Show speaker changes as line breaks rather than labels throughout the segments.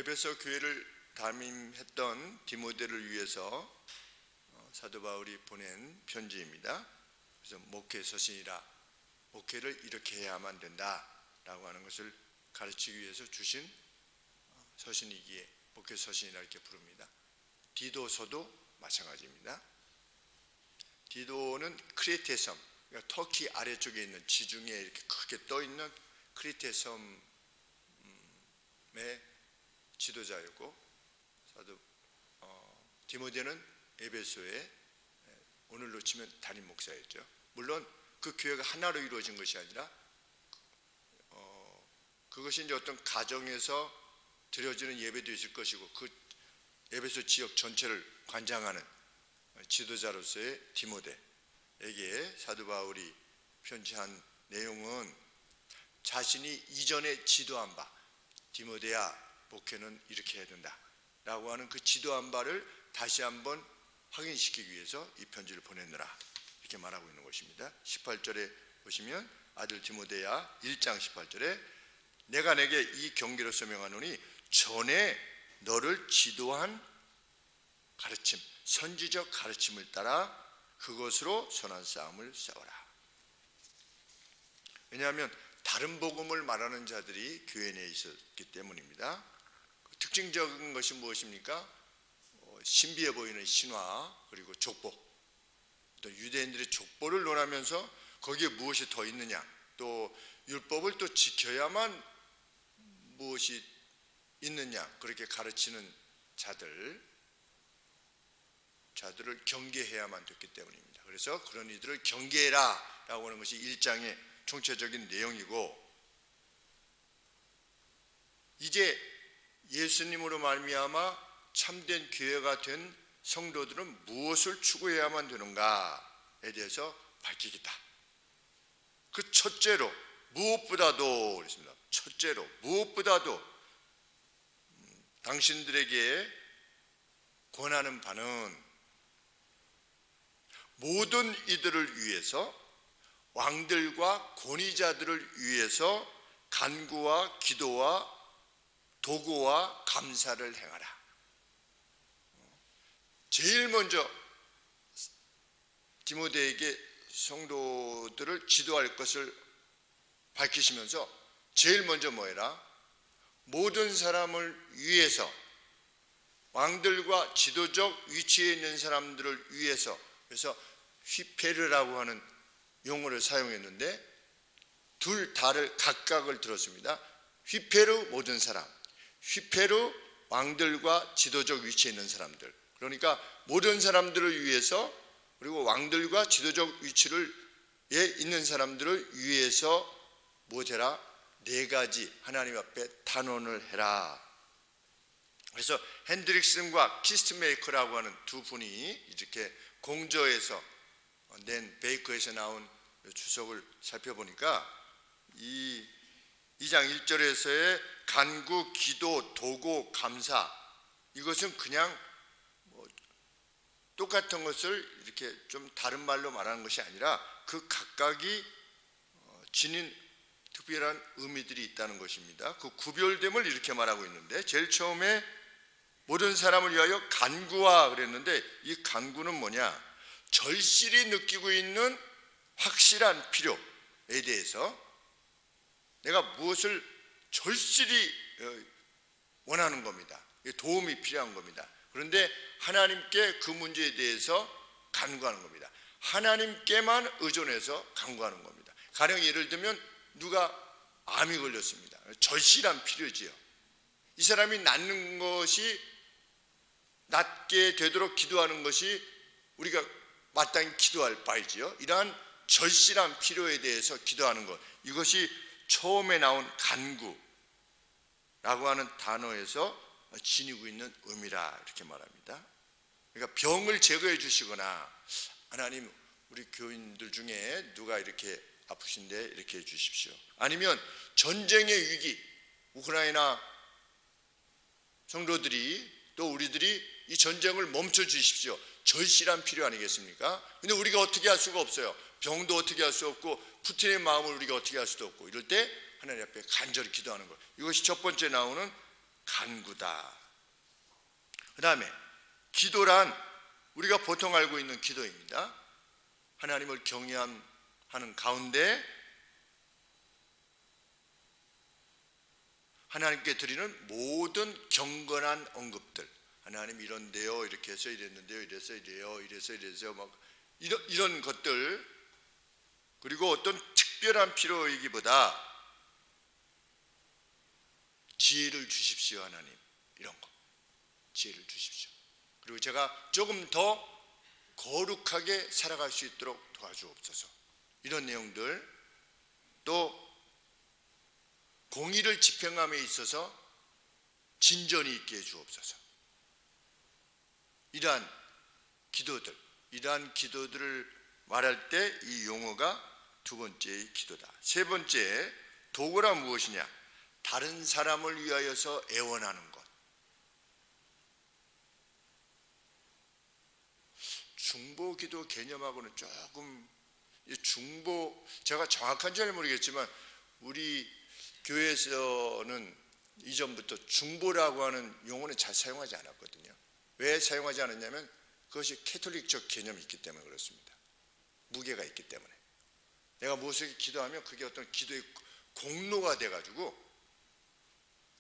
에베소 교회를 담임했던 디모데를 위해서 사도 바울이 보낸 편지입니다. 그래서 목회 서신이라, 목회를 이렇게 해야만 된다라고 하는 것을 가르치기 위해서 주신 서신이기에 목회 서신이라 이렇게 부릅니다. 디도서도 마찬가지입니다. 디도는 크레테 섬, 그러니까 터키 아래쪽에 있는 지중해에 이렇게 크게 떠 있는 크레테 섬의 지도자였고, 사도 디모데는 에베소의 오늘로 치면 담임 목사였죠. 물론 그 교회가 하나로 이루어진 것이 아니라 그것이 이제 어떤 가정에서 드려지는 예배도 있을 것이고, 그 에베소 지역 전체를 관장하는 지도자로서의 디모데에게 사도 바울이 편지한 내용은 자신이 이전에 지도한 바, 디모데야 목회는 이렇게 해야 된다 라고 하는 그 지도한 바를 다시 한번 확인시키기 위해서 이 편지를 보냈느라 이렇게 말하고 있는 것입니다. 18절에 보시면 아들 디모데야 1장 18절에 내가 내게 이 경계로서 명하노니 전에 너를 지도한 가르침, 선지적 가르침을 따라 그것으로 선한 싸움을 싸워라. 왜냐하면 다른 복음을 말하는 자들이 교회 내에 있었기 때문입니다. 특징적인 것이 무엇입니까? 신비해 보이는 신화, 그리고 족보, 또 유대인들의 족보를 논하면서 거기에 무엇이 더 있느냐, 또 율법을 또 지켜야만 무엇이 있느냐, 그렇게 가르치는 자들을 경계해야만 됐기 때문입니다. 그래서 그런 이들을 경계해라 라고 하는 것이 1장의 총체적인 내용이고, 이제 예수님으로 말미암아 참된 교회가 된 성도들은 무엇을 추구해야만 되는가에 대해서 밝히겠다. 그 첫째로 무엇보다도 그랬습니다. 첫째로 무엇보다도 당신들에게 권하는 바는 모든 이들을 위해서, 왕들과 권위자들을 위해서 간구와 기도와 도구와 감사를 행하라. 제일 먼저 디모데에게 성도들을 지도할 것을 밝히시면서 제일 먼저 뭐 해라? 모든 사람을 위해서, 왕들과 지도적 위치에 있는 사람들을 위해서, 그래서 휘페르라고 하는 용어를 사용했는데 둘 다를 각각을 들었습니다. 휘페르 모든 사람, 휘페르 왕들과 지도적 위치에 있는 사람들. 그러니까 모든 사람들을 위해서, 그리고 왕들과 지도적 위치에 있는 사람들을 위해서 무엇해라? 네 가지 하나님 앞에 단언을 해라. 그래서 핸드릭슨과 키스트메이커라고 하는 두 분이 이렇게 공저에서 낸 베이커에서 나온 주석을 살펴보니까 이 2장 1절에서의 간구, 기도, 도구, 감사, 이것은 그냥 똑같은 것을 이렇게 좀 다른 말로 말하는 것이 아니라 그 각각이 지닌 특별한 의미들이 있다는 것입니다. 그 구별됨을 이렇게 말하고 있는데, 제일 처음에 모든 사람을 위하여 간구하 그랬는데, 이 간구는 뭐냐? 절실히 느끼고 있는 확실한 필요에 대해서 내가 무엇을 절실히 원하는 겁니다. 도움이 필요한 겁니다. 그런데 하나님께 그 문제에 대해서 간구하는 겁니다. 하나님께만 의존해서 간구하는 겁니다. 가령 예를 들면 누가 암이 걸렸습니다. 절실한 필요지요. 이 사람이 낫는 것이, 낫게 되도록 기도하는 것이 우리가 마땅히 기도할 바이지요. 이러한 절실한 필요에 대해서 기도하는 것, 이것이 처음에 나온 간구라고 하는 단어에서 지니고 있는 의미라 이렇게 말합니다. 그러니까 병을 제거해 주시거나, 하나님 우리 교인들 중에 누가 이렇게 아프신데 이렇게 해 주십시오. 아니면 전쟁의 위기, 우크라이나 성도들이 또 우리들이 이 전쟁을 멈춰 주십시오. 절실한 필요 아니겠습니까? 근데 우리가 어떻게 할 수가 없어요. 병도 어떻게 할 수 없고 푸틴의 마음을 우리가 어떻게 할 수도 없고, 이럴 때 하나님 앞에 간절히 기도하는 것, 이것이 첫 번째 나오는 간구다. 그 다음에 기도란 우리가 보통 알고 있는 기도입니다. 하나님을 경외하는 가운데 하나님께 드리는 모든 경건한 언급들, 하나님 이런데요, 이렇게 해서 이랬는데요, 이래서 이래요, 이래서 이래서 막 이런 것들, 그리고 어떤 특별한 필요이기보다 지혜를 주십시오 하나님, 이런 거 지혜를 주십시오. 그리고 제가 조금 더 거룩하게 살아갈 수 있도록 도와주옵소서, 이런 내용들. 또 공의를 집행함에 있어서 진전이 있게 해주옵소서. 이러한 기도들을 말할 때 이 용어가 두 번째의 기도다. 세 번째, 도구란 무엇이냐? 다른 사람을 위하여서 애원하는 것. 중보기도 개념하고는 조금, 제가 정확한지는 모르겠지만 우리 교회에서는 이전부터 중보라고 하는 용어는 잘 사용하지 않았거든요. 왜 사용하지 않았냐면 그것이 캐톨릭적 개념이 있기 때문에 그렇습니다. 무게가 있기 때문에. 내가 무엇을 기도하면 그게 어떤 기도의 공로가 돼가지고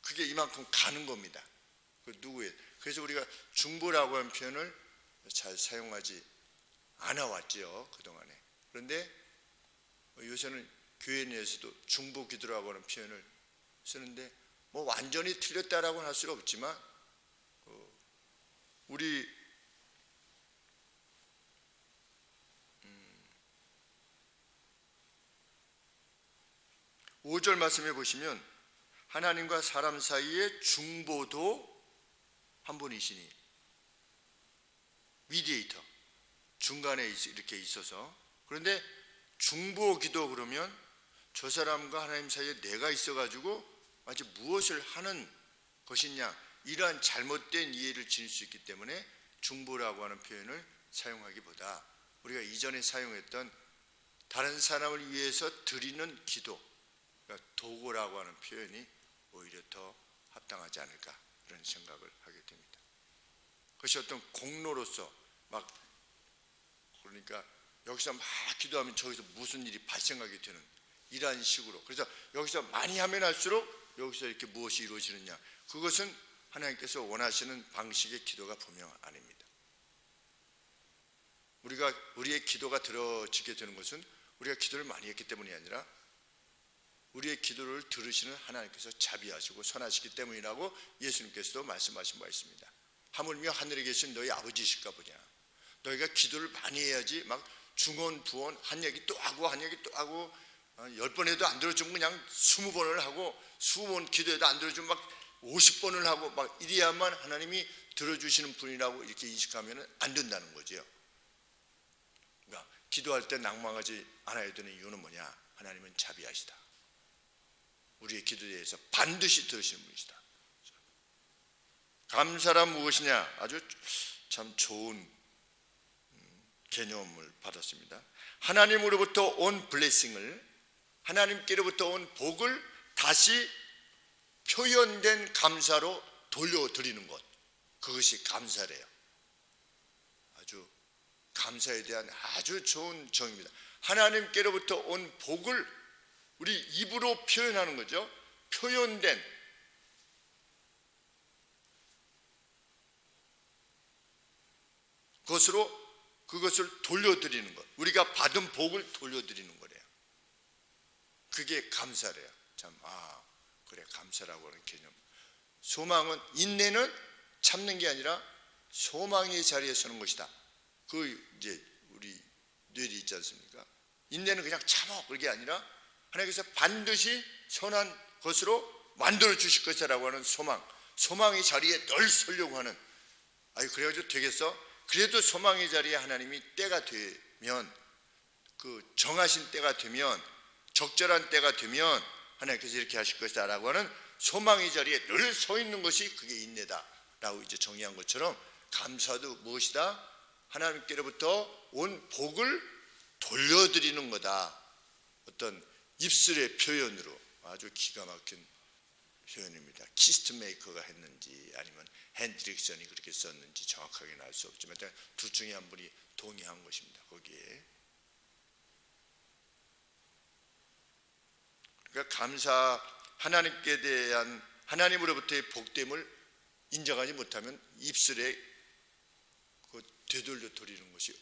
그게 이만큼 가는 겁니다. 그래서 우리가 중보라고 하는 표현을 잘 사용하지 않아 왔죠, 그동안에. 그런데 요새는 교회 내에서도 중보 기도라고 하는 표현을 쓰는데 뭐 완전히 틀렸다라고는 할 수는 없지만 우리 5절 말씀해 보시면 하나님과 사람 사이의 중보도 한 분이시니, 미디에이터, 중간에 이렇게 있어서. 그런데 중보 기도 그러면 저 사람과 하나님 사이에 내가 있어가지고 마치 무엇을 하는 것이냐, 이러한 잘못된 이해를 지닐 수 있기 때문에 중보라고 하는 표현을 사용하기보다 우리가 이전에 사용했던 다른 사람을 위해서 드리는 기도, 그러니까 도구라고 하는 표현이 오히려 더 합당하지 않을까, 그런 생각을 하게 됩니다. 그것이 어떤 공로로서 막, 그러니까 여기서 막 기도하면 저기서 무슨 일이 발생하게 되는 이러한 식으로. 그래서 여기서 많이 하면 할수록 여기서 이렇게 무엇이 이루어지느냐, 그것은 하나님께서 원하시는 방식의 기도가 분명 아닙니다. 우리의 기도가 들어지게 되는 것은 우리가 기도를 많이 했기 때문이 아니라 우리의 기도를 들으시는 하나님께서 자비하시고 선하시기 때문이라고 예수님께서도 말씀하신 바가 있습니다. 하물며 하늘에 계신 너희 아버지실까 보냐. 너희가 기도를 많이 해야지 막 중언 부언 한 얘기 또 하고 한 얘기 또 하고 10번 해도 안 들어주면 그냥 20번을 하고 20번 기도해도 안 들어주면 막 50번을 하고 막 이래야만 하나님이 들어주시는 분이라고 이렇게 인식하면 안 된다는 거죠. 그러니까 기도할 때 낭망하지 않아야 되는 이유는 뭐냐? 하나님은 자비하시다. 우리의 기도에 대해서 반드시 들으시는 분이시다. 감사란 무엇이냐? 아주 참 좋은 개념을 받았습니다. 하나님으로부터 온 블레싱을, 하나님께로부터 온 복을 다시 표현된 감사로 돌려드리는 것, 그것이 감사래요. 아주 감사에 대한 아주 좋은 정의입니다. 하나님께로부터 온 복을 우리 입으로 표현하는 거죠. 표현된 그것을 돌려드리는 것, 우리가 받은 복을 돌려드리는 거래요. 그게 감사래요. 참, 그래, 감사라고 하는 개념. 소망은, 인내는 참는 게 아니라 소망의 자리에 서는 것이다. 이제 우리 뇌리 있지 않습니까? 인내는 그냥 참어, 그게 아니라 하나님께서 반드시 선한 것으로 만들어 주실 것이라고 하는 소망의 자리에 늘 서려고 하는. 그래가지고 되겠어? 그래도 소망의 자리에 하나님이 때가 되면, 그 정하신 때가 되면, 적절한 때가 되면 하나님께서 이렇게 하실 것이다라고 하는 소망의 자리에 늘 서 있는 것이 그게 인내다라고 이제 정의한 것처럼, 감사도 무엇이다? 하나님께로부터 온 복을 돌려드리는 거다. 어떤 입술의 표현으로 아주 기가 막힌 표현입니다. 키스트 메이커가 했는지 아니면 핸드릭슨이 그렇게 썼는지 정확하게는 알 수 없지만 둘 중에 한 분이 동의한 것입니다. 거기에. 그러니까 하나님께 대한 하나님으로부터의 복됨을 인정하지 못하면 입술에 그 되돌려 드리는 것이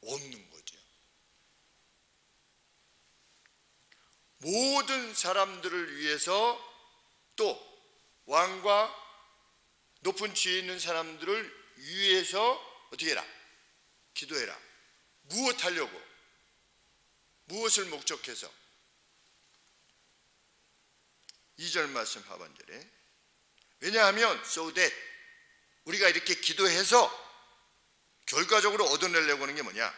없는 거죠. 모든 사람들을 위해서 또 왕과 높은 지위에 있는 사람들을 위해서 어떻게 해라? 기도해라. 무엇 하려고? 무엇을 목적해서? 2절 말씀 하반절에 왜냐하면 so that 우리가 이렇게 기도해서 결과적으로 얻어내려고 하는 게 뭐냐?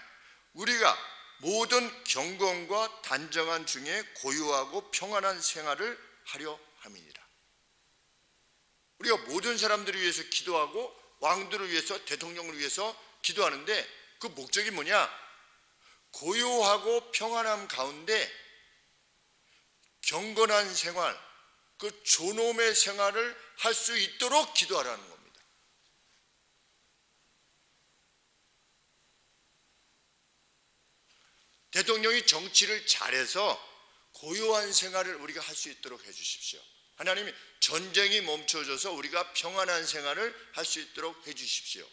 우리가 모든 경건과 단정한 중에 고요하고 평안한 생활을 하려 함이니라. 우리가 모든 사람들을 위해서 기도하고 왕들을 위해서 대통령을 위해서 기도하는데 그 목적이 뭐냐? 고요하고 평안함 가운데 경건한 생활, 그 존엄의 생활을 할 수 있도록 기도하라는 겁니다. 대통령이 정치를 잘해서 고요한 생활을 우리가 할 수 있도록 해주십시오. 하나님이 전쟁이 멈춰져서 우리가 평안한 생활을 할 수 있도록 해주십시오.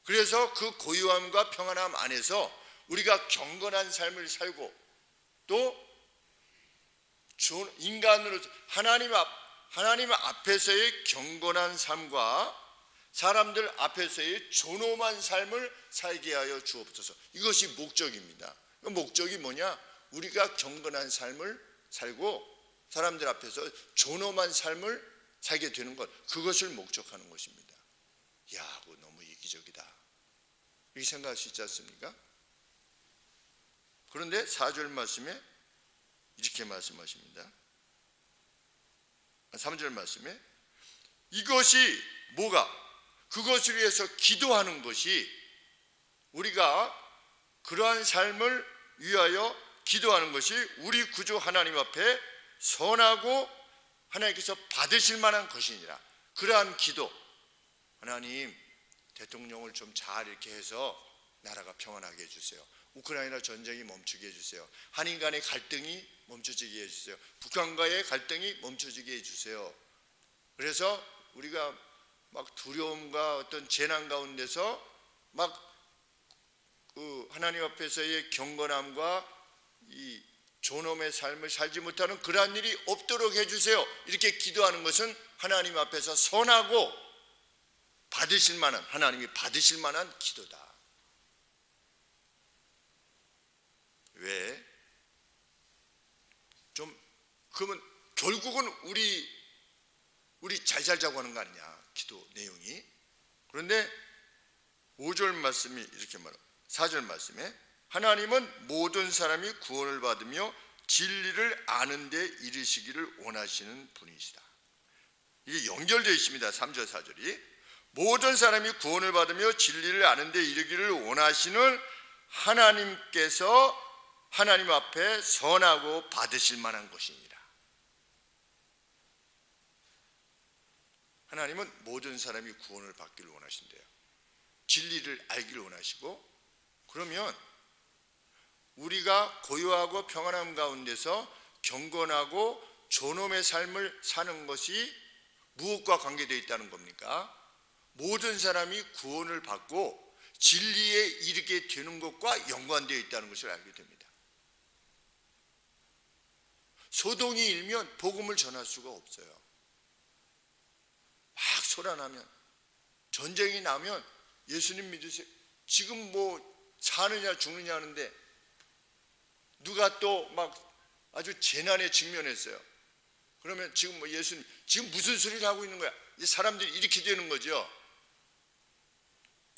그래서 그 고요함과 평안함 안에서 우리가 경건한 삶을 살고 또 인간으로 하나님 앞에서의 경건한 삶과 사람들 앞에서의 존엄한 삶을 살게 하여 주옵소서. 이것이 목적입니다. 목적이 뭐냐? 우리가 경건한 삶을 살고 사람들 앞에서 존엄한 삶을 살게 되는 것, 그것을 목적하는 것입니다. 야, 그거 너무 이기적이다 이렇게 생각할 수 있지 않습니까? 그런데 4절 말씀에 이렇게 말씀하십니다. 3절 말씀에 이것이 뭐가? 그것을 위해서 기도하는 것이 우리가 그러한 삶을 위하여 기도하는 것이 우리 구주 하나님 앞에 선하고 하나님께서 받으실 만한 것이니라. 그러한 기도, 하나님 대통령을 좀 잘 이렇게 해서 나라가 평안하게 해주세요. 우크라이나 전쟁이 멈추게 해주세요. 한인 간의 갈등이 멈춰지게 해주세요. 북한과의 갈등이 멈춰지게 해주세요. 그래서 우리가 막 두려움과 어떤 재난 가운데서 막 그 하나님 앞에서의 경건함과 이 존엄의 삶을 살지 못하는 그러한 일이 없도록 해주세요. 이렇게 기도하는 것은 하나님 앞에서 선하고 받으실 만한, 하나님이 받으실 만한 기도다. 왜? 좀 그러면 결국은 우리 잘 살자고 하는 거 아니냐, 기도 내용이. 그런데 5절 말씀이 이렇게 말합니다. 4절 말씀에 하나님은 모든 사람이 구원을 받으며 진리를 아는 데 이르시기를 원하시는 분이시다. 이게 연결되어 있습니다. 3절 4절이 모든 사람이 구원을 받으며 진리를 아는 데 이르기를 원하시는 하나님께서 하나님 앞에 선하고 받으실 만한 것이니라. 하나님은 모든 사람이 구원을 받기를 원하신대요. 진리를 알기를 원하시고, 그러면 우리가 고요하고 평안함 가운데서 경건하고 존엄의 삶을 사는 것이 무엇과 관계되어 있다는 겁니까? 모든 사람이 구원을 받고 진리에 이르게 되는 것과 연관되어 있다는 것을 알게 됩니다. 소동이 일면 복음을 전할 수가 없어요. 막 소란하면, 전쟁이 나면 예수님 믿으세요. 지금 뭐 사느냐 죽느냐 하는데 누가 또 막 아주 재난에 직면했어요. 그러면 지금 뭐 예수님 지금 무슨 소리를 하고 있는 거야? 이 사람들이 이렇게 되는 거죠.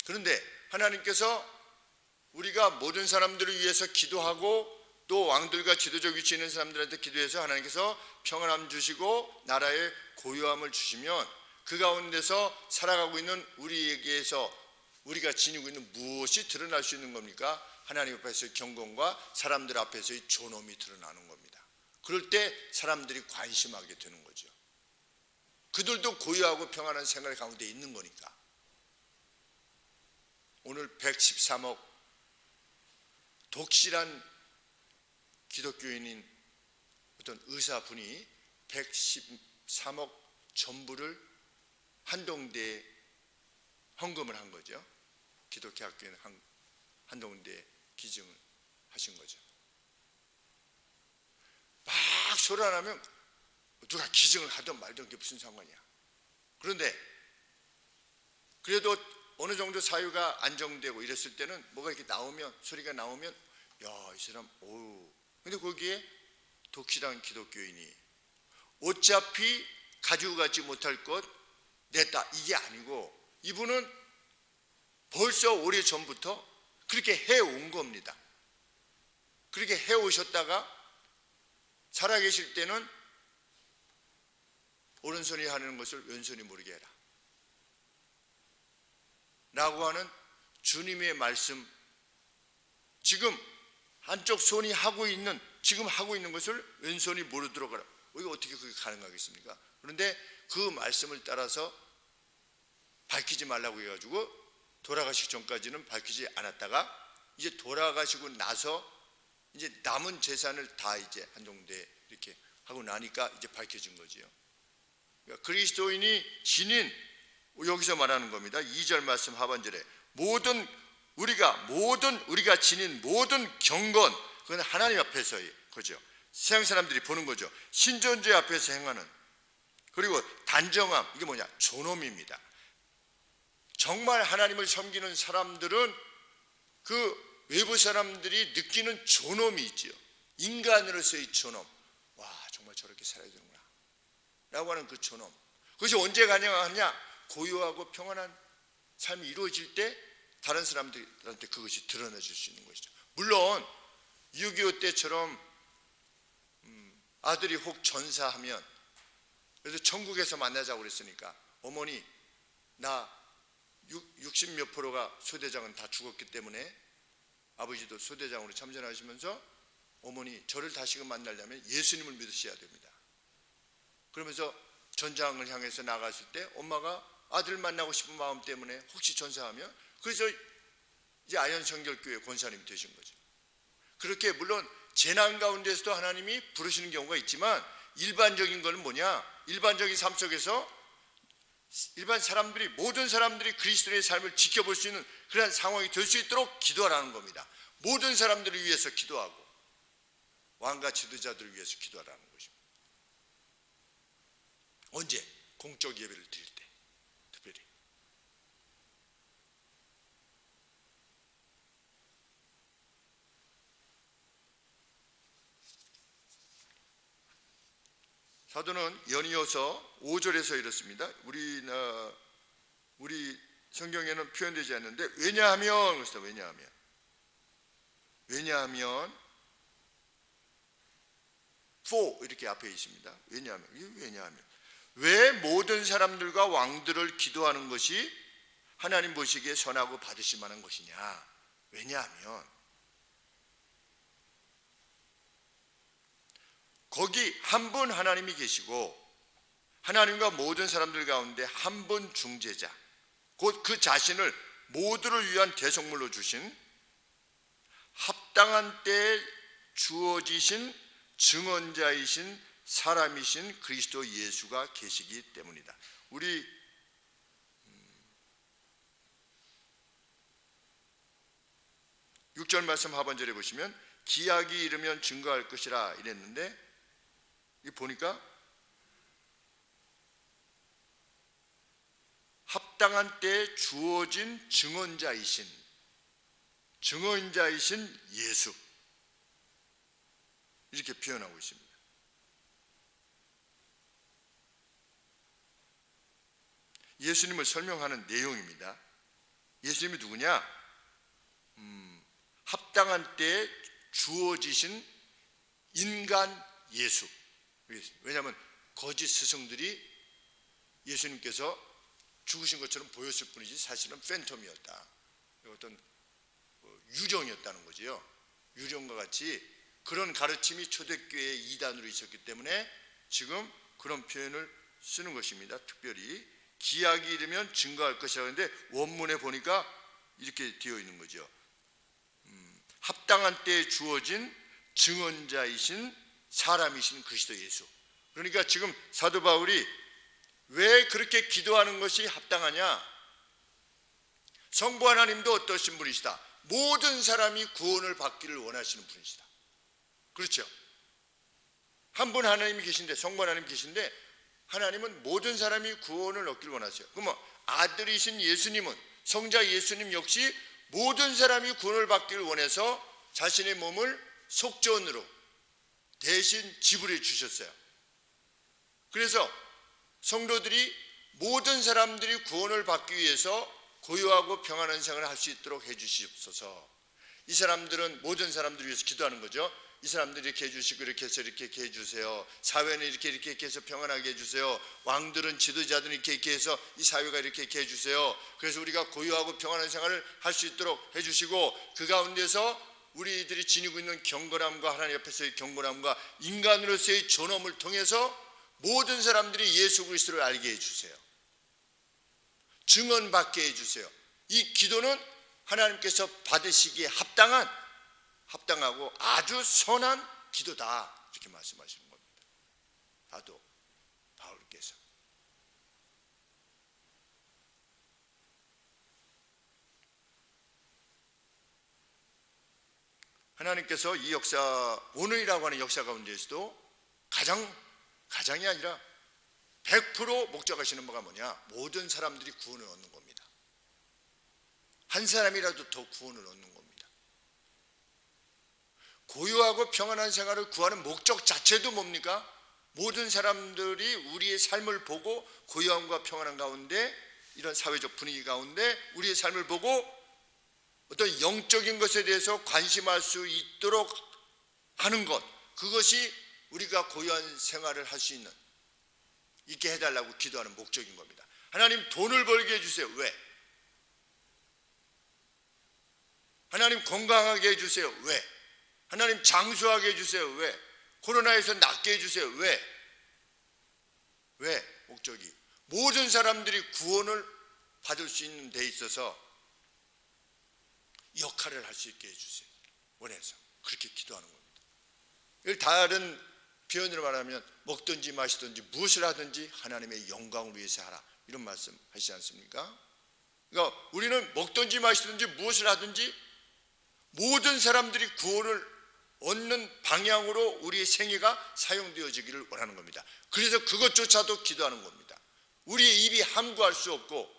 그런데 하나님께서 우리가 모든 사람들을 위해서 기도하고 또 왕들과 지도적 위치에 있는 사람들한테 기도해서 하나님께서 평안함 주시고 나라의 고요함을 주시면 그 가운데서 살아가고 있는 우리에게서 우리가 지니고 있는 무엇이 드러날 수 있는 겁니까? 하나님 앞에서의 경건과 사람들 앞에서의 존엄이 드러나는 겁니다. 그럴 때 사람들이 관심하게 되는 거죠. 그들도 고요하고 평안한 생활 가운데 있는 거니까. 오늘 113억 독실한 기독교인인 어떤 의사분이 113억 전부를 한동대에 헌금을 한 거죠. 기독교 학교에 한동대에 기증을 하신 거죠. 막 소리 안 하면 누가 기증을 하든 말든 그게 무슨 상관이야. 그런데 그래도 어느 정도 사유가 안정되고 이랬을 때는 뭐가 이렇게 나오면, 소리가 나오면 야, 이 사람 오우. 근데 거기에 독실한 기독교인이 어차피 가지고 가지 못할 것 냈다, 이게 아니고 이분은 벌써 오래전부터 그렇게 해온 겁니다. 그렇게 해오셨다가 살아계실 때는 오른손이 하는 것을 왼손이 모르게 해라 라고 하는 주님의 말씀, 지금 한쪽 손이 하고 있는, 지금 하고 있는 것을 왼손이 모르도록 하라. 이거 어떻게 그게 가능하겠습니까? 그런데 그 말씀을 따라서 밝히지 말라고 해가지고 돌아가시기 전까지는 밝히지 않았다가 이제 돌아가시고 나서 이제 남은 재산을 다 이제 한동대에 이렇게 하고 나니까 이제 밝혀진 거지요. 그러니까 그리스도인이 지닌, 여기서 말하는 겁니다. 2절 말씀 하반절에 우리가 지닌 모든 경건, 그건 하나님 앞에서의 거죠. 세상 사람들이 보는 거죠. 신존주의 앞에서 행하는, 그리고 단정함, 이게 뭐냐? 존엄입니다. 정말 하나님을 섬기는 사람들은 그 외부 사람들이 느끼는 존엄이 있지요. 인간으로서의 존엄. 와, 정말 저렇게 살아야 되는구나 라고 하는 그 존엄. 그것이 언제 가능하냐? 고요하고 평안한 삶이 이루어질 때 다른 사람들한테 그것이 드러내줄 수 있는 것이죠. 물론 6.25 때처럼 아들이 혹 전사하면, 그래서 천국에서 만나자고 그랬으니까 어머니 나 60몇 프로가 소대장은 다 죽었기 때문에, 아버지도 소대장으로 참전하시면서 어머니 저를 다시금 만나려면 예수님을 믿으셔야 됩니다. 그러면서 전장을 향해서 나갔을 때 엄마가 아들 만나고 싶은 마음 때문에 혹시 전사하면, 그래서 이제 아현성결교회 권사님이 되신 거죠. 그렇게 물론 재난 가운데서도 하나님이 부르시는 경우가 있지만, 일반적인 건 뭐냐? 일반적인 삶 속에서 일반 사람들이, 모든 사람들이 그리스도의 삶을 지켜볼 수 있는 그런 상황이 될 수 있도록 기도하라는 겁니다. 모든 사람들을 위해서 기도하고 왕과 지도자들을 위해서 기도하라는 것입니다. 언제? 공적 예배를 드릴 때 특별히. 사도는 연이어서 5절에서 이렇습니다. 우리 성경에는 표현되지 않는데, 왜냐하면 for 이렇게 앞에 있습니다. 왜냐하면 왜 모든 사람들과 왕들을 기도하는 것이 하나님 보시기에 선하고 받으실 만한 것이냐? 왜냐하면 거기 한 분 하나님이 계시고 하나님과 모든 사람들 가운데 한 분 중재자, 곧 그 자신을 모두를 위한 대속물로 주신 합당한 때에 주어지신 증언자이신 사람이신 그리스도 예수가 계시기 때문이다. 우리 6절 말씀 하반절에 보시면 기약이 이르면 증거할 것이라 이랬는데, 이 보니까 합당한 때에 주어진 증언자이신 예수, 이렇게 표현하고 있습니다. 예수님을 설명하는 내용입니다. 예수님이 누구냐? 합당한 때에 주어지신 인간 예수. 왜냐하면 거짓 스승들이 예수님께서 죽으신 것처럼 보였을 뿐이지 사실은 팬텀이었다, 어떤 유령이었다는 거지요. 유령과 같이 그런 가르침이 초대교회의 이단으로 있었기 때문에 지금 그런 표현을 쓰는 것입니다. 특별히 기약이 이르면 증거할 것이라고 하는데 원문에 보니까 이렇게 되어 있는 거죠. 합당한 때에 주어진 증언자이신 사람이신 그리스도 예수. 그러니까 지금 사도 바울이 왜 그렇게 기도하는 것이 합당하냐? 성부 하나님도 어떠신 분이시다. 모든 사람이 구원을 받기를 원하시는 분이시다. 그렇죠? 한 분 하나님이 계신데, 성부 하나님 계신데 하나님은 모든 사람이 구원을 얻기를 원하세요. 그러면 아들이신 예수님은, 성자 예수님 역시 모든 사람이 구원을 받기를 원해서 자신의 몸을 속전으로 대신 지불해 주셨어요. 그래서 성도들이, 모든 사람들이 구원을 받기 위해서 고요하고 평안한 생활을 할 수 있도록 해주시옵소서. 이 사람들은 모든 사람들을 위해서 기도하는 거죠. 이 사람들이 이렇게 해주시고 이렇게 해서 이렇게 해주세요. 사회는 이렇게 해서 평안하게 해주세요. 왕들은, 지도자들은 이렇게 해서 이 사회가 이렇게 해주세요. 그래서 우리가 고요하고 평안한 생활을 할 수 있도록 해주시고, 그 가운데서 우리들이 지니고 있는 경건함과 하나님 앞에서의 경건함과 인간으로서의 존엄을 통해서 모든 사람들이 예수 그리스도를 알게 해주세요. 증언받게 해주세요. 이 기도는 하나님께서 받으시기에 합당하고 아주 선한 기도다, 이렇게 말씀하시는 겁니다. 사도 바울께서. 하나님께서 이 역사, 오늘이라고 하는 역사 가운데에서도 가장이 아니라 100% 목적하시는 바가 뭐냐? 모든 사람들이 구원을 얻는 겁니다. 한 사람이라도 더 구원을 얻는 겁니다. 고요하고 평안한 생활을 구하는 목적 자체도 뭡니까? 모든 사람들이 우리의 삶을 보고 고요함과 평안한 가운데, 이런 사회적 분위기 가운데 우리의 삶을 보고 어떤 영적인 것에 대해서 관심할 수 있도록 하는 것, 그것이 우리가 고요한 생활을 할 수 있게 해달라고 기도하는 목적인 겁니다. 하나님 돈을 벌게 해주세요. 왜? 하나님 건강하게 해주세요. 왜? 하나님 장수하게 해주세요. 왜? 코로나에서 낫게 해주세요. 왜? 목적이 모든 사람들이 구원을 받을 수 있는 데 있어서 역할을 할 수 있게 해주세요. 원해서 그렇게 기도하는 겁니다. 다른 표현으로 말하면 먹든지 마시든지 무엇을 하든지 하나님의 영광을 위해서 하라, 이런 말씀 하시지 않습니까? 그러니까 우리는 먹든지 마시든지 무엇을 하든지 모든 사람들이 구원을 얻는 방향으로 우리의 생애가 사용되어지기를 원하는 겁니다. 그래서 그것조차도 기도하는 겁니다. 우리의 입이 함구할 수 없고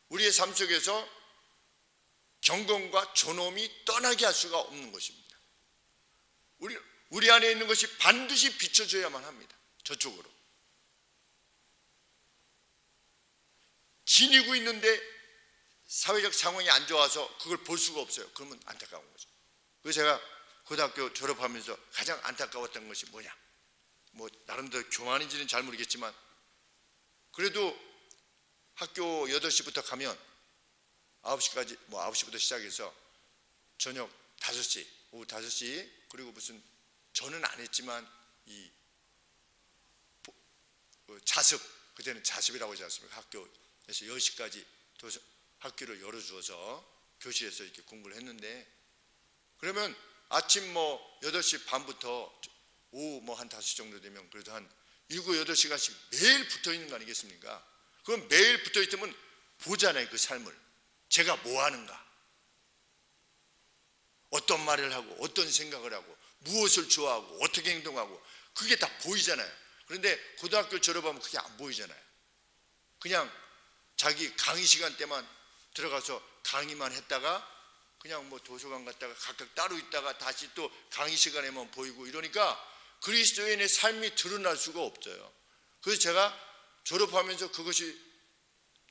우리의 삶 속에서 경건과 존엄이 떠나게 할 수가 없는 것입니다. 우리 안에 있는 것이 반드시 비춰져야만 합니다. 저쪽으로. 지니고 있는데 사회적 상황이 안 좋아서 그걸 볼 수가 없어요. 그러면 안타까운 거죠. 그래서 제가 고등학교 졸업하면서 가장 안타까웠던 것이 뭐냐? 나름대로 교만인지는 잘 모르겠지만 그래도 학교 8시부터 가면 9시까지 9시부터 시작해서 저녁 5시, 오후 5시, 그리고 무슨 저는 안 했지만 이 자습, 그때는 자습이라고 하지 않습니까? 학교에서 10시까지 학교를 열어주어서 교실에서 이렇게 공부를 했는데, 그러면 아침 8시 반부터 오후 한 5시 정도 되면 그래도 한 7, 8시간씩 매일 붙어 있는 거 아니겠습니까? 그럼 매일 붙어 있으면 보잖아요, 그 삶을. 제가 뭐 하는가? 어떤 말을 하고, 어떤 생각을 하고, 무엇을 좋아하고, 어떻게 행동하고, 그게 다 보이잖아요. 그런데 고등학교 졸업하면 그게 안 보이잖아요. 그냥 자기 강의 시간 때만 들어가서 강의만 했다가 그냥 도서관 갔다가 각각 따로 있다가 다시 또 강의 시간에만 보이고 이러니까 그리스도인의 삶이 드러날 수가 없어요. 그래서 제가 졸업하면서 그것이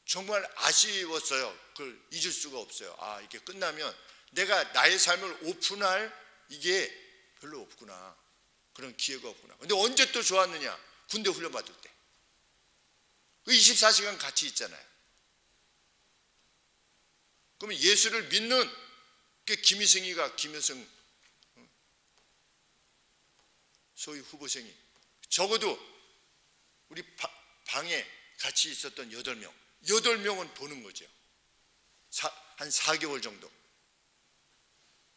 정말 아쉬웠어요. 그걸 잊을 수가 없어요. 이게 끝나면 내가 나의 삶을 오픈할 이게 별로 없구나. 그런 기회가 없구나. 근데 언제 또 좋았느냐? 군대 훈련 받을 때. 24시간 같이 있잖아요. 그러면 예수를 믿는 김희승이가 김효승 소위 후보생이 적어도 우리 방에 같이 있었던 8명은 보는 거죠. 한 4개월 정도.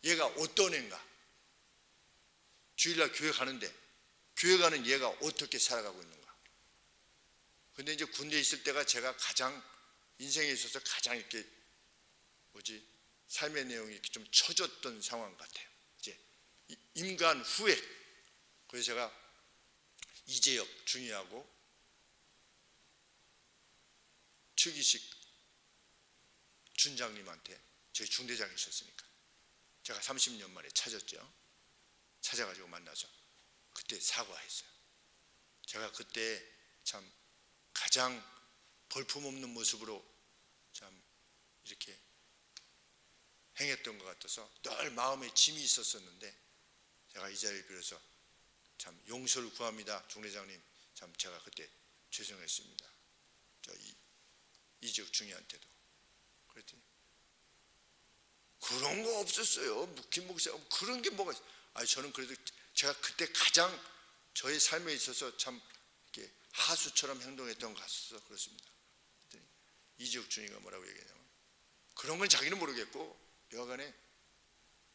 얘가 어떤 애인가? 주일날 교회 가는데 교회 가는 얘가 어떻게 살아가고 있는가? 근데 이제 군대에 있을 때가 제가 가장 인생에 있어서 가장 이렇게 삶의 내용이 이렇게 좀 처졌던 상황 같아요. 이제 임관 후에. 그래서 제가 이재혁 중위하고 최기식 준장님한테, 저희 중대장이 있었으니까 제가 30년 만에 찾았죠. 찾아가지고 만나서 그때 사과했어요. 제가 그때 참 가장 볼품없는 모습으로 참 이렇게 행했던 것 같아서 늘 마음에 짐이 있었었는데, 제가 이 자리를 빌어서 참 용서를 구합니다. 중대장님, 참 제가 그때 죄송했습니다. 저 이재혁 중위한테도. 그랬더니 그런 거 없었어요. 김 목사 그런 게 뭐가 있어요. 아니, 저는 그래도 제가 그때 가장 저의 삶에 있어서 참 이렇게 하수처럼 행동했던 것 같아서 그렇습니다. 그랬더니 이재혁 중위가 뭐라고 얘기하냐면, 그런 건 자기는 모르겠고 여하간에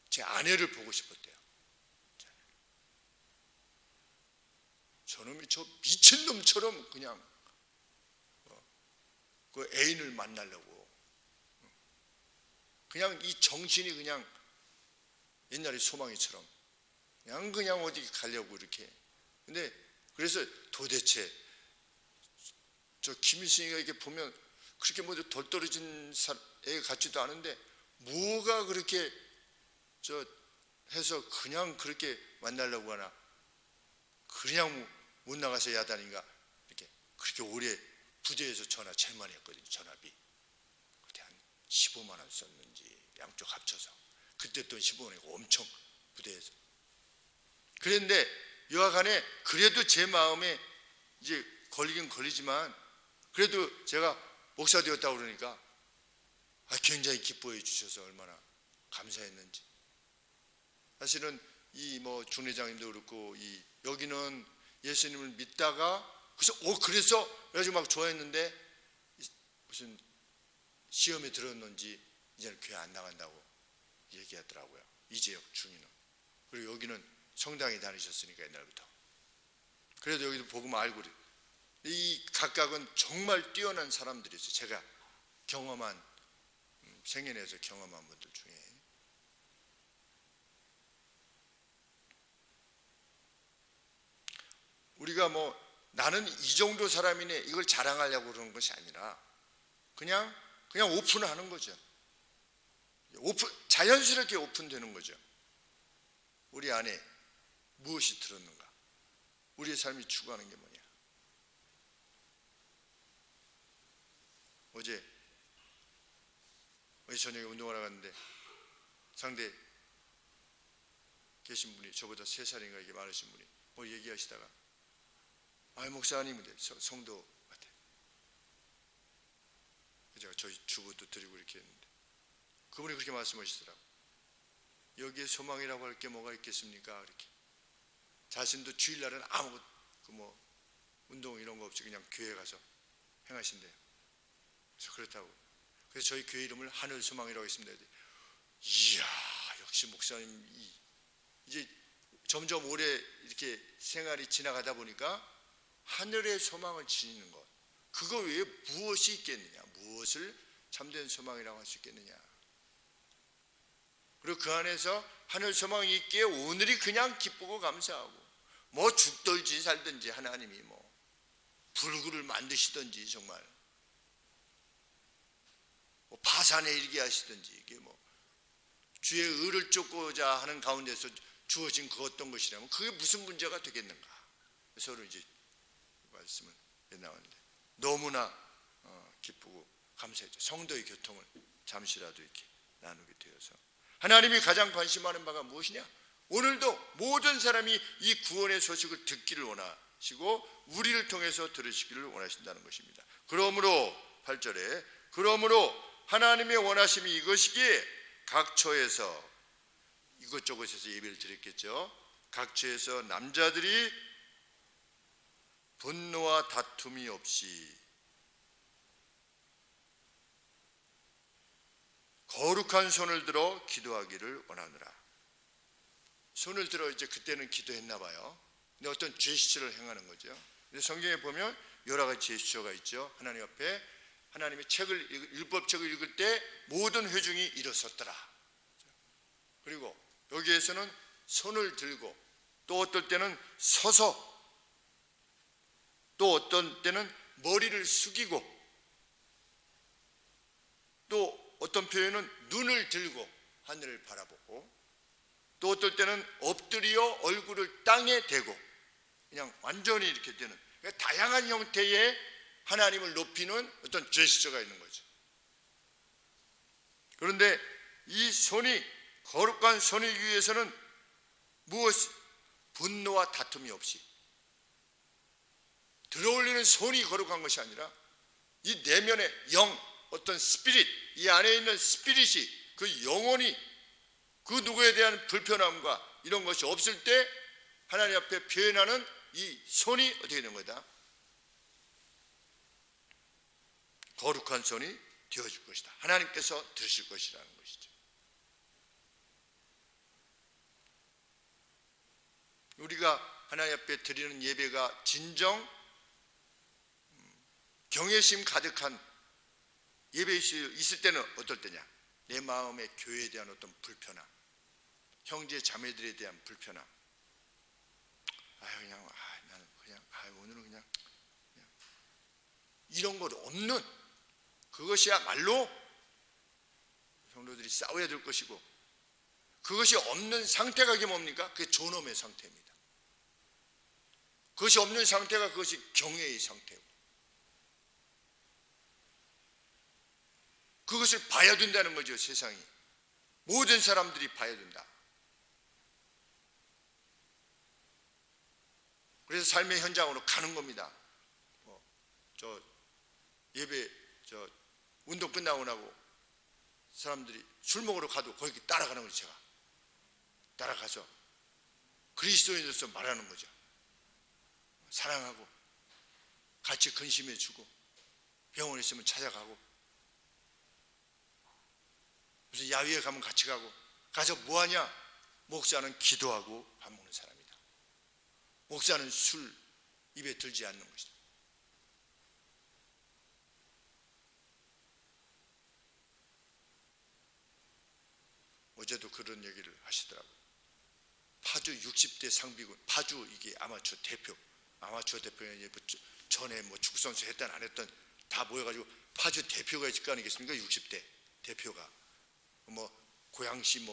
제 아내를 보고 싶었대요. 저놈이 저 미친놈처럼 그냥 그 애인을 만나려고 그냥 이 정신이 그냥 옛날에 소망이처럼 그냥 어디 가려고 이렇게. 근데 그래서 도대체 저 김일성이가 이렇게 보면 그렇게 뭐 덜 떨어진 애 같지도 않은데 뭐가 그렇게 저 해서 그냥 그렇게 만나려고 하나. 그냥 못 나가서 야단인가 이렇게. 그렇게 오래 부대에서 전화 제일 많이 했거든요. 전화비 그때 한 15만 원 썼는지 양쪽 합쳐서. 그때 돈 15원이고 엄청 부대에서. 그랬는데 여하간에 그래도 제 마음에 이제 걸리긴 걸리지만 그래도 제가 목사 되었다고 그러니까 굉장히 기뻐해 주셔서 얼마나 감사했는지. 사실은 이 뭐 중대장님도 그렇고 여기는 예수님을 믿다가 그래서 막 좋아했는데 무슨 시험에 들었는지 이제는 교회 안 나간다고 얘기하더라고요. 이재혁 중위는. 그리고 여기는 성당에 다니셨으니까 옛날부터. 그래도 여기도 복음 알고 그래요. 이 각각은 정말 뛰어난 사람들이었어요. 제가 경험한, 생애내에서 경험한 분들 중에. 우리가 뭐 나는 이 정도 사람이네 이걸 자랑하려고 그러는 것이 아니라 그냥 오픈하는 거죠. 자연스럽게 오픈되는 거죠. 우리 안에 무엇이 들었는가? 우리의 삶이 추구하는 게 뭐냐? 어제 저녁에 운동하러 갔는데 상대 계신 분이 저보다 3살인가 이게 많으신 분이 뭐 얘기하시다가 목사님 성도 같아요. 제가 저희 주부도 드리고 이렇게 했는데 그분이 그렇게 말씀하시더라고요. 여기에 소망이라고 할 게 뭐가 있겠습니까? 이렇게. 자신도 주일날은 아무 운동 이런 거 없이 그냥 교회 가서 행하신대요. 그래서 그렇다고. 그래서 저희 교회 이름을 하늘소망이라고 했습니다. 이야, 역시 목사님. 이제 점점 오래 이렇게 생활이 지나가다 보니까 하늘의 소망을 지니는 것, 그거 외에 무엇이 있겠느냐? 무엇을 참된 소망이라고 할 수 있겠느냐? 그리고 그 안에서 하늘 소망이 있기에 오늘이 그냥 기쁘고 감사하고, 뭐 죽든지 살든지 하나님이 뭐 불굴을 만드시든지 정말 뭐 파산에 이르게 하시든지, 이게 뭐 주의 의를 쫓고자 하는 가운데서 주어진 그 어떤 것이라면 그게 무슨 문제가 되겠는가? 서로 이제 말씀을 나왔는데 너무나 기쁘고 감사했죠. 성도의 교통을 잠시라도 이렇게 나누게 되어서. 하나님이 가장 관심하는 바가 무엇이냐? 오늘도 모든 사람이 이 구원의 소식을 듣기를 원하시고 우리를 통해서 들으시기를 원하신다는 것입니다. 그러므로 8절에 그러므로 하나님의 원하심이 이것이기에 각 처에서 이것저것에서 예배를 드렸겠죠. 각처에서 남자들이 분노와 다툼이 없이 거룩한 손을 들어 기도하기를 원하노라. 손을 들어 이제 그때는 기도했나 봐요. 근데 어떤 제스처를 행하는 거죠. 근데 성경에 보면 여러 가지 제스처가 있죠. 하나님 앞에 하나님의 책을 율법책을 읽을 때 모든 회중이 일어섰더라. 그리고 여기에서는 손을 들고 또 어떨 때는 서서 또 어떤 때는 머리를 숙이고 또 어떤 표현은 눈을 들고 하늘을 바라보고 또 어떨 때는 엎드려 얼굴을 땅에 대고 그냥 완전히 이렇게 되는 그러니까 다양한 형태의 하나님을 높이는 어떤 제스처가 있는 거죠. 그런데 이 손이 거룩한 손이기 위해서는 무엇 분노와 다툼이 없이 들어올리는 손이 거룩한 것이 아니라 이 내면의 영 어떤 스피릿 이 안에 있는 스피릿이 그 영혼이 그 누구에 대한 불편함과 이런 것이 없을 때 하나님 앞에 표현하는 이 손이 어떻게 되는 거다? 거룩한 손이 되어줄 것이다. 하나님께서 들으실 것이라는 것이죠. 우리가 하나님 앞에 드리는 예배가 진정 경외심 가득한 예배에 있을 때는 어떨 때냐? 내 마음의 교회에 대한 어떤 불편함, 형제 자매들에 대한 불편함. 나는 그냥 오늘은 그냥 이런 것 없는 그것이야말로 성도들이 싸워야 될 것이고 그것이 없는 상태가 이게 뭡니까? 그게 존엄의 상태입니다. 그것이 없는 상태가 그것이 경외의 상태고 그것을 봐야 된다는 거죠. 세상이 모든 사람들이 봐야 된다. 그래서 삶의 현장으로 가는 겁니다. 예배 운동 끝나고 나고 사람들이 술 먹으러 가도 거기 따라가는 거죠. 제가 따라가서 그리스도인으로서 말하는 거죠. 사랑하고 같이 근심해주고 병원에 있으면 찾아가고 무슨 야외에 가면 같이 가서 뭐하냐? 목사는 기도하고 밥 먹는 사람이다. 목사는 술 입에 들지 않는 것이다. 어제도 그런 얘기를 하시더라고요. 파주 60대 상비군, 파주 이게 아마추어 대표는 전에 축구선수 했던 안 했던 다 모여가지고 파주 대표가 있을 거 아니겠습니까? 60대 대표가 고양시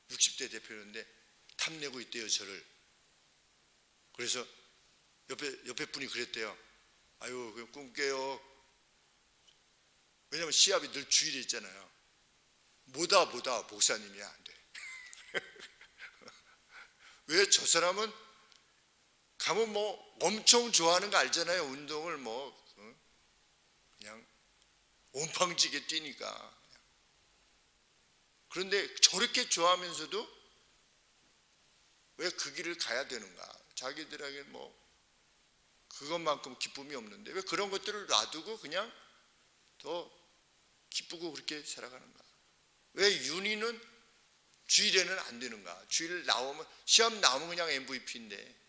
60대 대표였는데 탐내고 있대요 저를. 그래서 옆에 분이 그랬대요. 그냥 꿈깨요. 왜냐면 시합이 늘 주일에 있잖아요. 뭐다 목사님이야 안 돼. 왜 저 사람은 가면 엄청 좋아하는 거 알잖아요. 운동을 그냥 온팡지게 뛰니까. 그런데 저렇게 좋아하면서도 왜 그 길을 가야 되는가? 자기들에게 그것만큼 기쁨이 없는데 왜 그런 것들을 놔두고 그냥 더 기쁘고 그렇게 살아가는가? 왜 윤희는 주일에는 안 되는가? 주일 나오면 시험 나오면 그냥 MVP인데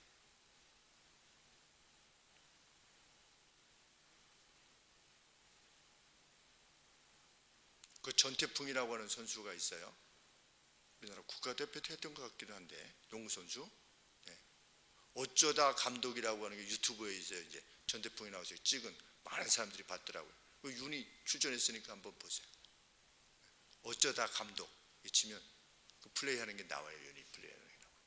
그 전태풍이라고 하는 선수가 있어요. 우리나라 국가대표도 했던 것 같기도 한데 농구 선수. 네. 어쩌다 감독이라고 하는 게 유튜브에 이제 전태풍이 나와서 찍은 많은 사람들이 봤더라고요. 그 윤이 출전했으니까 한번 보세요. 어쩌다 감독 치면 그 플레이하는 게 나와요. 윤이 플레이하는 게 나와요.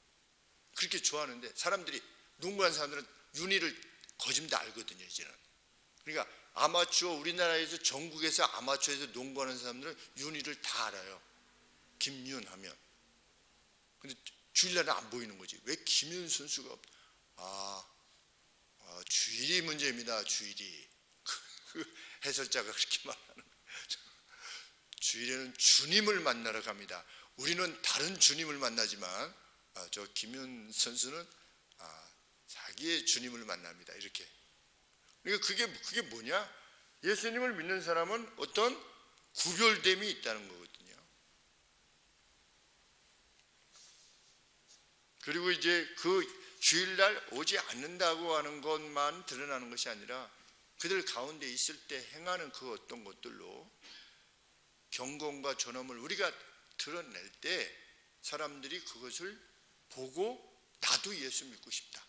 그렇게 좋아하는데 사람들이 농구하는 사람들은 윤이를 거짓 다 알거든요. 이제는. 그러니까 아마추어 우리나라에서 전국에서 아마추어에서 농구하는 사람들은 윤희를 다 알아요. 김윤 하면. 근데 주일날은 안 보이는 거지. 왜 김윤 선수가 주일이 문제입니다. 주일이. 그 해설자가 그렇게 말하는 거예요. 주일에는 주님을 만나러 갑니다. 우리는 다른 주님을 만나지만 저 김현 선수는 자기의 주님을 만납니다. 이렇게. 그러니까 그게 뭐냐? 예수님을 믿는 사람은 어떤 구별됨이 있다는 거거든요. 그리고 이제 그 주일날 오지 않는다고 하는 것만 드러나는 것이 아니라 그들 가운데 있을 때 행하는 그 어떤 것들로 경건과 존엄을 우리가 드러낼 때 사람들이 그것을 보고 나도 예수 믿고 싶다.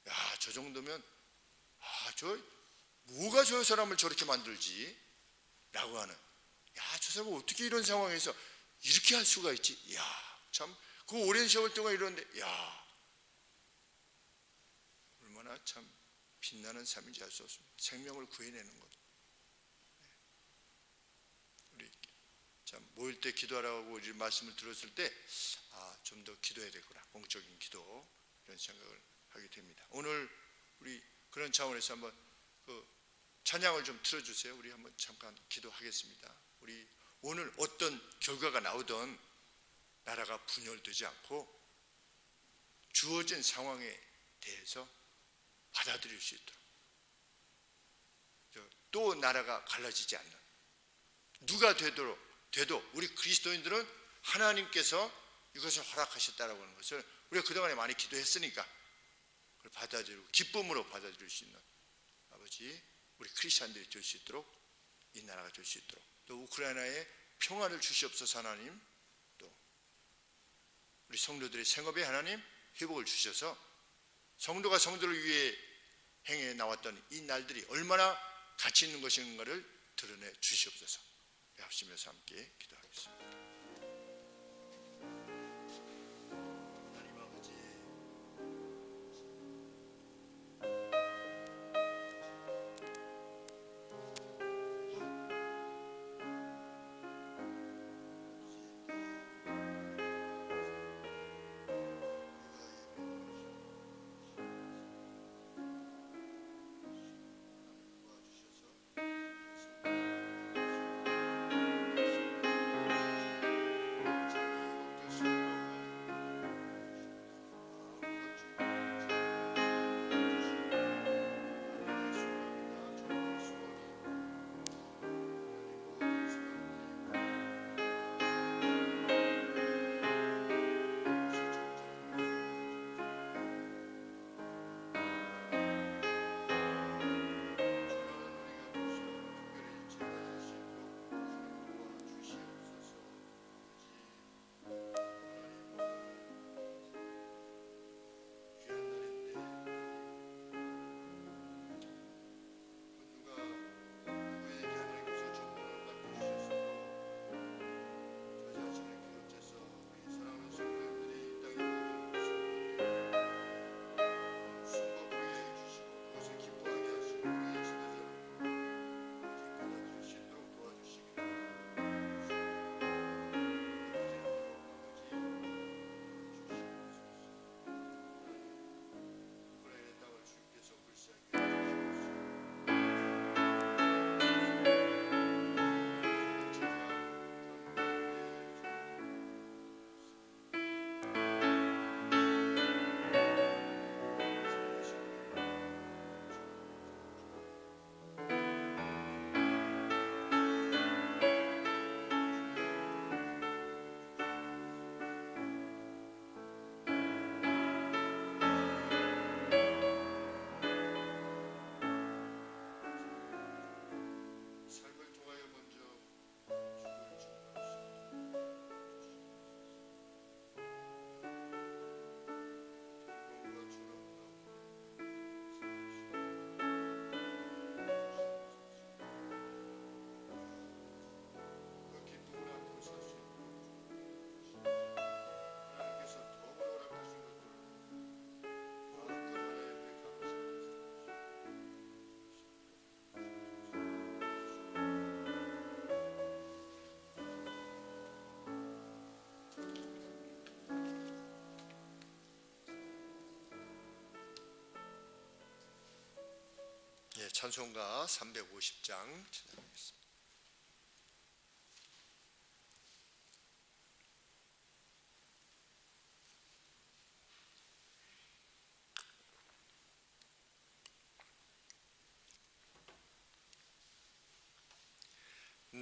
야, 저 정도면 뭐가 저 사람을 저렇게 만들지? 라고 하는, 야, 저 사람은 어떻게 이런 상황에서 이렇게 할 수가 있지? 야, 참 그 오랜 세월 동안 이러는데, 야, 얼마나 참 빛나는 삶인지 알 수 없습니다. 생명을 구해내는 것. 우리 참 모일 때 기도하라고 이 말씀을 들었을 때, 좀 더 기도해야 되구나, 공적인 기도, 이런 생각을 하게 됩니다. 오늘 우리 그런 차원에서 한번 그 찬양을 좀 틀어주세요. 우리 한번 잠깐 기도하겠습니다. 우리 오늘 어떤 결과가 나오든 나라가 분열되지 않고 주어진 상황에 대해서 받아들일 수 있도록, 또 나라가 갈라지지 않는 누가 돼도 우리 그리스도인들은 하나님께서 이것을 허락하셨다라고 하는 것을 우리가 그동안에 많이 기도했으니까 그걸 받아들이고 기쁨으로 받아들일 수 있는 아버지, 우리 크리스찬들이 될 수 있도록, 이 나라가 될 수 있도록, 또 우크라이나에 평화를 주시옵소서. 하나님, 또 우리 성도들의 생업에 하나님 회복을 주셔서 성도가 성도를 위해 행해 나왔던 이 날들이 얼마나 가치 있는 것인가를 드러내 주시옵소서. 합심해서 함께 기도하겠습니다. 하나님 아버지, 찬송가 350장 찬양하겠습니다.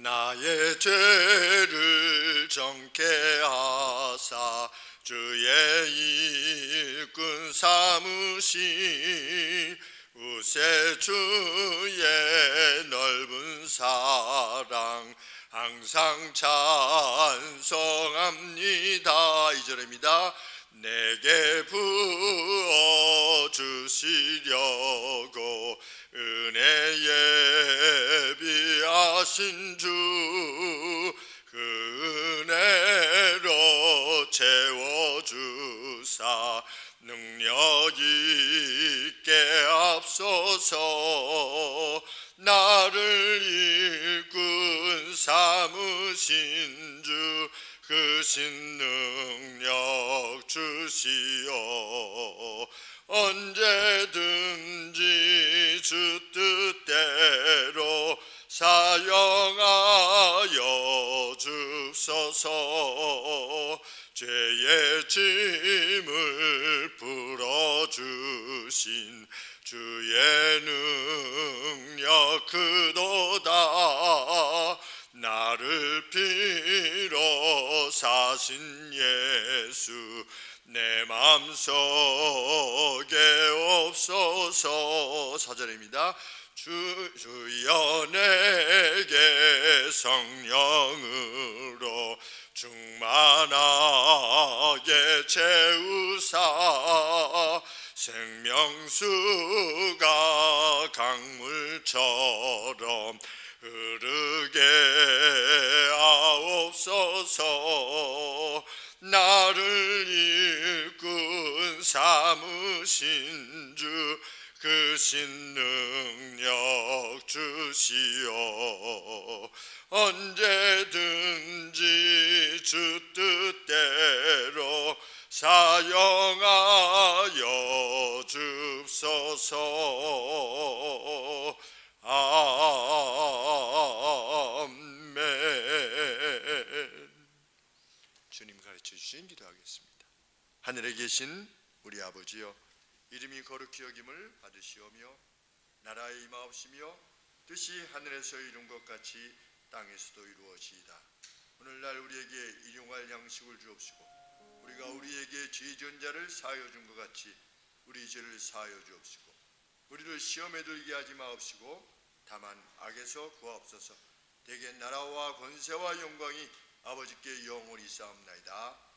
나의 죄를 정케 하사 주의 일꾼 삼으신 우세 주의 넓은 사랑 항상 찬송합니다. 2절입니다. 내게 부어 주시려고 은혜 예비하신 주 그 은혜로 채워주사 능력 있게 앞서서 나를 일꾼 삼으신 주 그 신능력 주시오. 언제든지 주 뜻대로 사용하여 줍소서. 죄의 짐을 풀어주신 주의 능력 그도다. 나를 피로 사신 예수 내 맘속에 없소서. 4절입니다. 주여 내게 성령으로 충만하게 채우사 생명수가 강물처럼 흐르게 하옵소서. 나를 일꾼 삼으신 주 그 신능력 주시오. 언제든지 주 뜻대로 사용하여 줍소서. 아멘. 주님 가르쳐 주신 기도하겠습니다. 하늘에 계신 우리 아버지여, 이름이 거룩히 여김을 받으시오며 나라의 임하옵시며 뜻이 하늘에서 이룬 것 같이 땅에서도 이루어지이다. 오늘날 우리에게 일용할 양식을 주옵시고 우리가 우리에게 죄 지은 자를 사하여 준 것 같이 우리 죄를 사하여 주옵시고 우리를 시험에 들게 하지 마옵시고 다만 악에서 구하옵소서. 대개 나라와 권세와 영광이 아버지께 영원히 있사옵나이다.